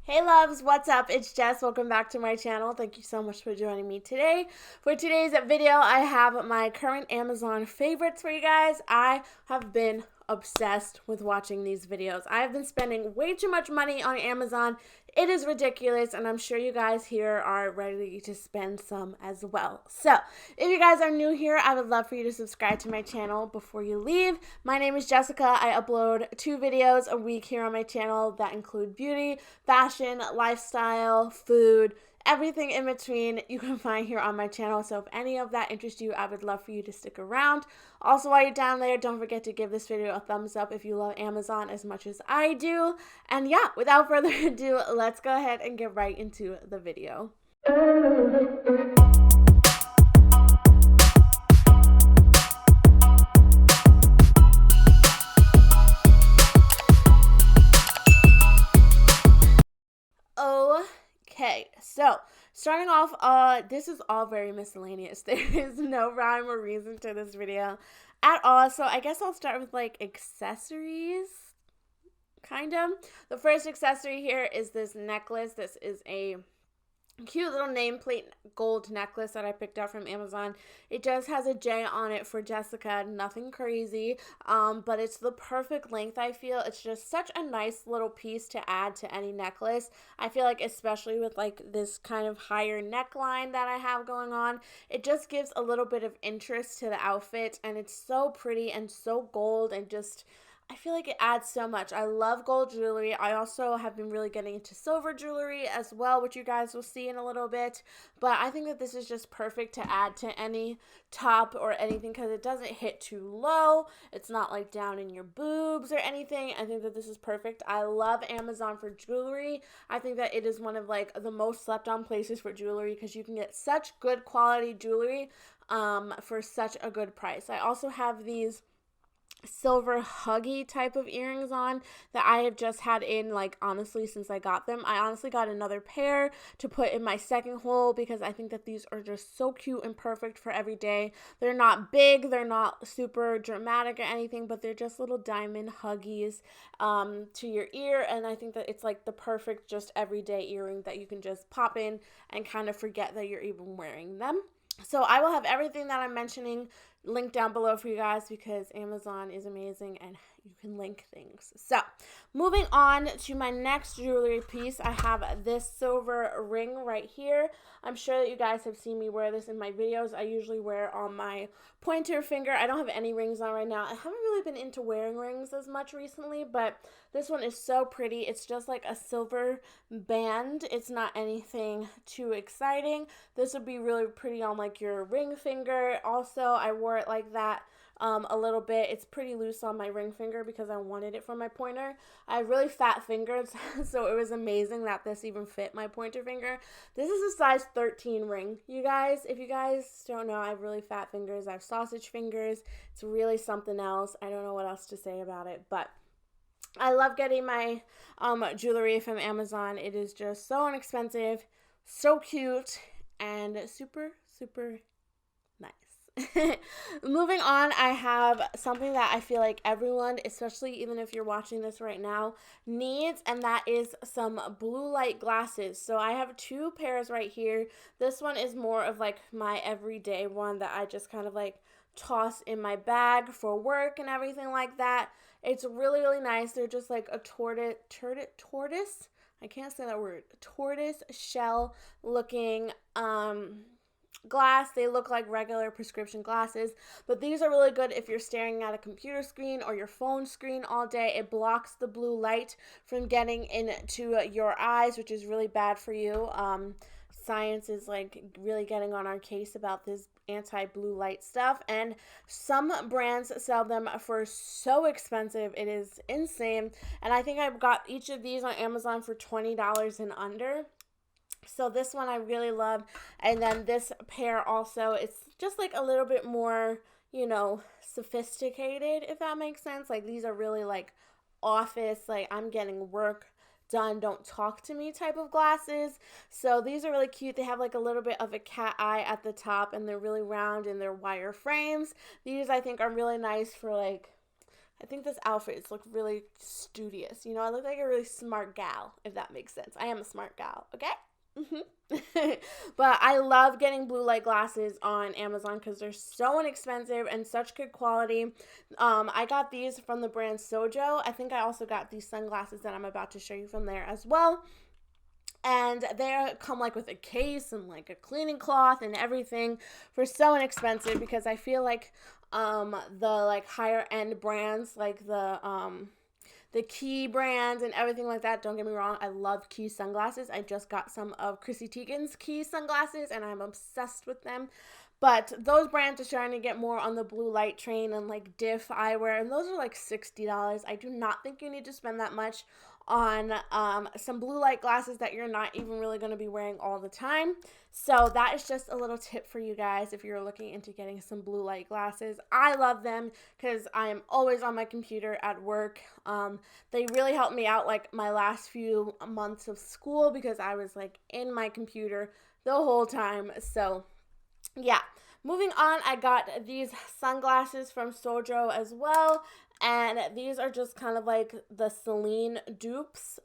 Hey loves, what's up? It's Jess. Welcome back to my channel. Thank you so much for joining me today. For today's video, I have my current Amazon favorites for you guys. I have been obsessed with watching these videos. I have been spending way too much money on Amazon. It is ridiculous, and I'm sure you guys here are ready to spend some as well. So, if you guys are new here, I would love for you to subscribe to my channel before you leave. My name is Jessica. I upload 2 videos a week here on my channel that include beauty, fashion, lifestyle, food, everything in between you can find here on my channel. So if any of that interests you, I would love for you to stick around. Also, while you're down there, don't forget to give this video a thumbs up if you love Amazon as much as I do. And yeah, without further ado, let's go ahead and get right into the video. Okay, so starting off, this is all very miscellaneous. There is no rhyme or reason to this video at all. So I guess I'll start with like accessories, kind of. The first accessory here is this necklace. This is a cute little nameplate gold necklace that I picked up from Amazon. It just has a J on it for Jessica, nothing crazy, but it's the perfect length. I feel it's just such a nice little piece to add to any necklace. I feel like especially with like this kind of higher neckline that I have going on, it just gives a little bit of interest to the outfit, and it's so pretty and so gold, and just I feel like it adds so much. I love gold jewelry. I also have been really getting into silver jewelry as well, which you guys will see in a little bit. But I think that this is just perfect to add to any top or anything because it doesn't hit too low. It's not like down in your boobs or anything. I think that this is perfect. I love Amazon for jewelry. I think that it is one of like the most slept on places for jewelry because you can get such good quality jewelry for such a good price. I also have these silver huggy type of earrings on that I have just had in, like, honestly, since I got them. I honestly got another pair to put in my second hole because I think that these are just so cute and perfect for every day. They're not big, they're not super dramatic or anything, but they're just little diamond huggies to your ear, and I think that it's like the perfect just everyday earring that you can just pop in and kind of forget that you're even wearing them. So I will have everything that I'm mentioning linked down below for you guys because Amazon is amazing and you can link things. So moving on to my next jewelry piece, I have this silver ring right here. I'm sure that you guys have seen me wear this in my videos. I usually wear on my pointer finger. I don't have any rings on right now. I haven't really been into wearing rings as much recently, but this one is so pretty. It's just like a silver band. It's not anything too exciting. This would be really pretty on like your ring finger. Also, I wore it like that a little bit. It's pretty loose on my ring finger because I wanted it for my pointer. I have really fat fingers, so it was amazing that this even fit my pointer finger. This is a size 13 ring, you guys. If you guys don't know, I have really fat fingers. I have sausage fingers. It's really something else. I don't know what else to say about it, but I love getting my jewelry from Amazon. It is just so inexpensive, so cute, and super, super nice. Moving on, I have something that I feel like everyone, especially even if you're watching this right now, needs, and that is some blue light glasses. So I have 2 pairs right here. This one is more of like my everyday one that I just kind of like toss in my bag for work and everything like that. It's really, really nice. They're just like a tortoise, I can't say that word, tortoise shell looking glass. They look like regular prescription glasses, but these are really good if you're staring at a computer screen or your phone screen all day. It blocks the blue light from getting into your eyes, which is really bad for you. Science is like really getting on our case about this anti-blue light stuff, and some brands sell them for so expensive. It is insane, and I think I got each of these on Amazon for $20 and under. So this one I really love. And then this pair also, it's just like a little bit more, you know, sophisticated, if that makes sense. Like these are really like office, like I'm getting work done, don't talk to me type of glasses. So these are really cute. They have like a little bit of a cat eye at the top, and they're really round and they're wire frames. These I think are really nice for like I think this outfit is look really studious. You know, I look like a really smart gal, if that makes sense. I am a smart gal, okay? But I love getting blue light glasses on Amazon because they're so inexpensive and such good quality. I got these from the brand Sojo. I think I also got these sunglasses that I'm about to show you from there as well. And they come like with a case and like a cleaning cloth and everything for so inexpensive, because I feel like the like higher end brands like the Key brand and everything like that. Don't get me wrong, I love Key sunglasses. I just got some of Chrissy Teigen's Key sunglasses and I'm obsessed with them. But those brands are trying to get more on the blue light train, and like Diff eyewear, and those are like $60. I do not think you need to spend that much on some blue light glasses that you're not even really going to be wearing all the time. So that is just a little tip for you guys if you're looking into getting some blue light glasses. I love them because I am always on my computer at work. They really helped me out like my last few months of school because I was like in my computer the whole time. So yeah, moving on, I got these sunglasses from Sojo as well, and these are just kind of like the Celine dupes.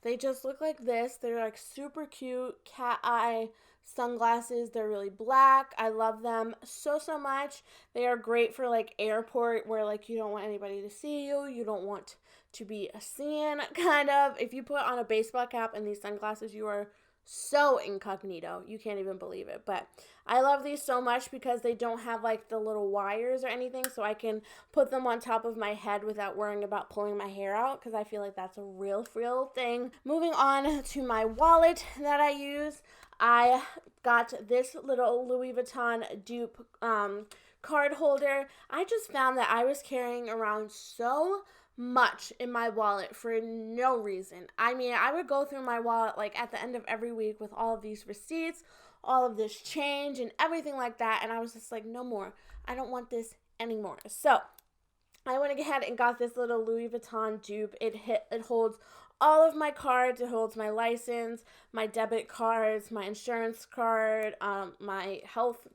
They just look like this. They're like super cute cat eye sunglasses. They're really black. I love them so much. They are great for like airport where like you don't want anybody to see you. You don't want to be seen, kind of. If you put on a baseball cap and these sunglasses, you are so incognito. You can't even believe it. But I love these so much because they don't have like the little wires or anything, so I can put them on top of my head without worrying about pulling my hair out, because I feel like that's a real thing. Moving on to my wallet that I use, I got this little Louis Vuitton dupe card holder. I just found that I was carrying around so much in my wallet for no reason. I mean, I would go through my wallet like at the end of every week with all of these receipts, all of this change and everything like that, and I was just like, no more. I don't want this anymore. So I went ahead and got this little Louis Vuitton dupe. It holds all of my cards. It holds my license, my debit cards, my insurance card, my health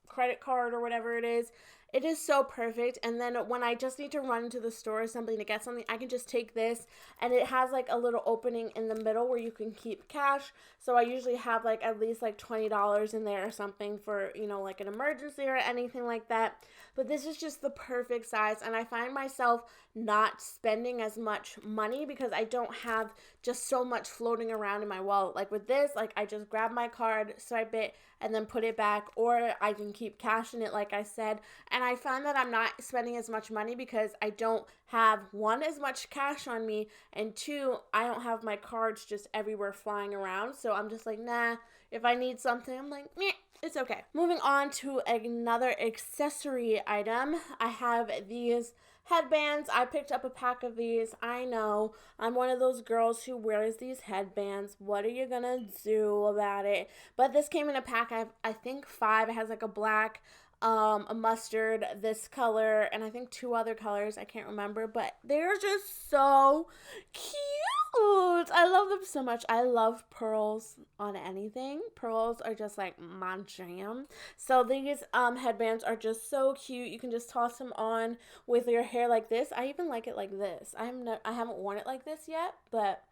credit card or whatever it is. It is so perfect. And then when I just need to run to the store or something to get something, I can just take this, and it has like a little opening in the middle where you can keep cash. So I usually have like at least like $20 in there or something for, you know, like an emergency or anything like that. But this is just the perfect size, and I find myself not spending as much money because I don't have just so much floating around in my wallet. Like with this, like I just grab my card, swipe it, and then put it back, or I can keep cash in it like I said. And I find that I'm not spending as much money because I don't have, one, as much cash on me, and two, I don't have my cards just everywhere flying around. So I'm just like, nah, if I need something, I'm like, meh, it's okay. Moving on to another accessory item, I have these headbands. I picked up a pack of these. I know I'm one of those girls who wears these headbands. What are you gonna do about it? But this came in a pack. I think 5. It has like a black, a mustard, this color, and I think 2 other colors. I can't remember, but they're just so cute. I love them so much. I love pearls on anything. Pearls are just like my jam. So these headbands are just so cute. You can just toss them on with your hair like this. I even like it like this. I haven't worn it like this yet, but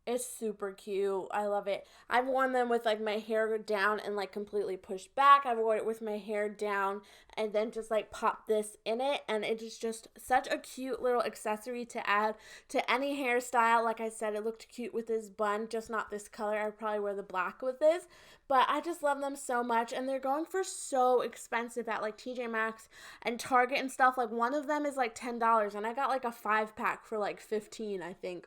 it's super cute. I love it. I've worn them with like my hair down and like completely pushed back. I've worn it with my hair down and then just like pop this in it. And it is just such a cute little accessory to add to any hairstyle. Like I said, it looked cute with this bun, just not this color. I'd probably wear the black with this. But I just love them so much. And they're going for so expensive at like TJ Maxx and Target and stuff. Like one of them is like $10. And I got like a 5-pack for like $15, I think,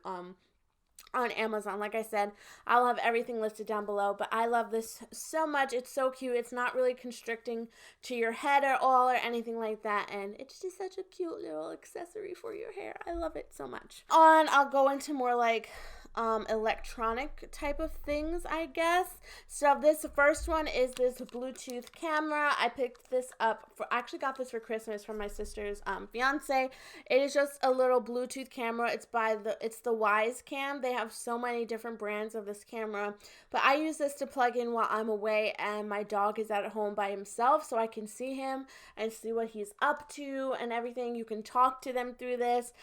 on Amazon. Like I said, I'll have everything listed down below, but I love this so much. It's so cute. It's not really constricting to your head at all or anything like that, and it's just such a cute little accessory for your hair. I love it so much. I'll go into more like electronic type of things, I guess. So this first one is this Bluetooth camera. I picked this up I actually got this for Christmas from my sister's fiance. It is just a little Bluetooth camera. It's the Wise Cam. They have so many different brands of this camera, but I use this to plug in while I'm away and my dog is at home by himself, so I can see him and see what he's up to and everything. You can talk to them through this.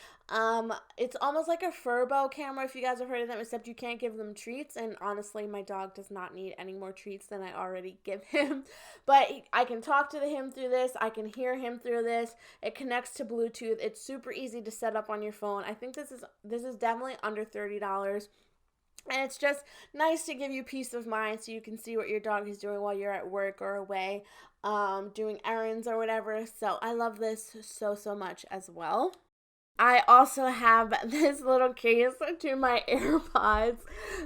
It's almost like a Furbo camera, if you guys have heard of them, except you can't give them treats, and honestly my dog does not need any more treats than I already give him. But I can talk to him through this, I can hear him through this. It connects to Bluetooth. It's super easy to set up on your phone. I think this is definitely under $30. And it's just nice to give you peace of mind so you can see what your dog is doing while you're at work or away, doing errands or whatever. So I love this so much as well. I also have this little case to my AirPods.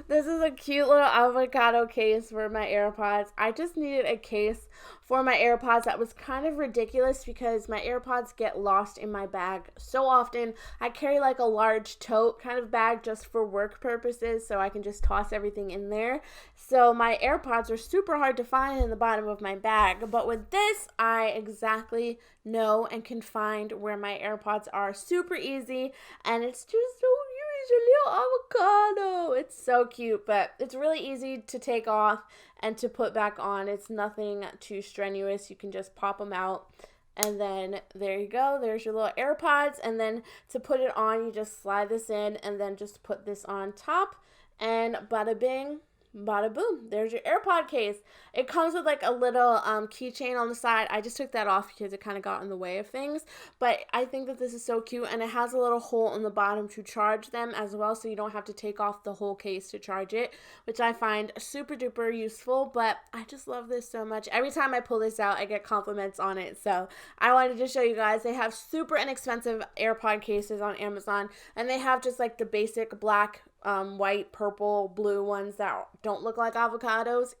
This is a cute little avocado case for my AirPods. I just needed a case for my AirPods that was kind of ridiculous because my AirPods get lost in my bag so often. I carry like a large tote kind of bag just for work purposes, so I can just toss everything in there. So my AirPods are super hard to find in the bottom of my bag, but with this, I exactly know and can find where my AirPods are super easy, and it's just so cute, a little avocado. It's so cute, but it's really easy to take off and to put back on. It's nothing too strenuous. You can just pop them out, and then there you go. There's your little AirPods, and then to put it on, you just slide this in, and then just put this on top, and bada bing, bada boom, there's your AirPod case. It comes with like a little keychain on the side. I just took that off because it kind of got in the way of things, but I think that this is so cute, and it has a little hole in the bottom to charge them as well, so you don't have to take off the whole case to charge it, which I find super duper useful. But I just love this so much. Every time I pull this out, I get compliments on it, so I wanted to show you guys. They have super inexpensive AirPod cases on Amazon, and they have just like the basic black, white, purple, blue ones that don't look like avocados.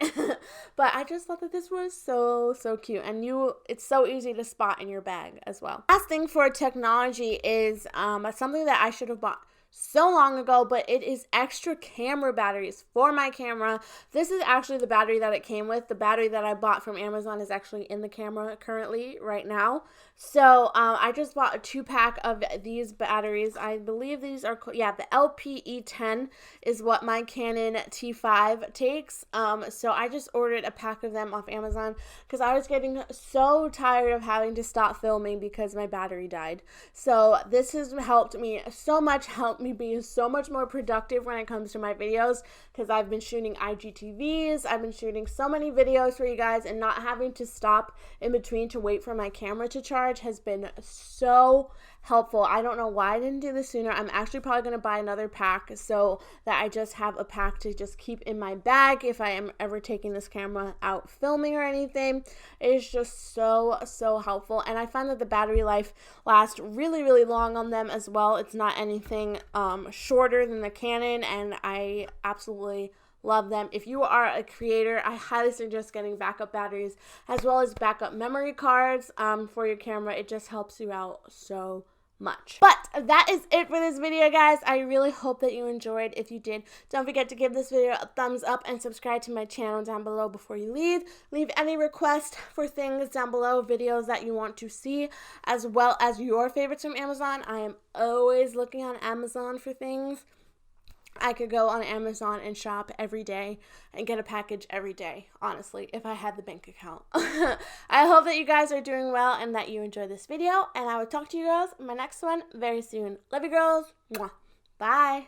But I just thought that this was so cute, and it's so easy to spot in your bag as well. Last thing for technology is something that I should have bought so long ago, but it is extra camera batteries for my camera. This is actually the battery that it came with. The battery that I bought from Amazon is actually in the camera currently right now. So I just bought a 2-pack of these batteries. I believe these are, yeah, the LPE10 is what my Canon T5 takes. So I just ordered a pack of them off Amazon because I was getting so tired of having to stop filming because my battery died. So this has helped me so much, helped me be so much more productive when it comes to my videos, because I've been shooting IGTVs, I've been shooting so many videos for you guys, and not having to stop in between to wait for my camera to charge has been so helpful. I don't know why I didn't do this sooner. I'm actually probably going to buy another pack so that I just have a pack to just keep in my bag if I am ever taking this camera out filming or anything. It is just so helpful, and I find that the battery life lasts really long on them as well. It's not anything shorter than the Canon, and I absolutely love them. If you are a creator, I highly suggest getting backup batteries as well as backup memory cards for your camera. It just helps you out so much. But that is it for this video, guys. I really hope that you enjoyed. If you did, don't forget to give this video a thumbs up and subscribe to my channel down below before you leave. Leave any requests for things down below, videos that you want to see, as well as your favorites from Amazon. I am always looking on Amazon for things. I could go on Amazon and shop every day and get a package every day, honestly, if I had the bank account. I hope that you guys are doing well and that you enjoyed this video, and I will talk to you girls in my next one very soon. Love you girls. Mwah. Bye.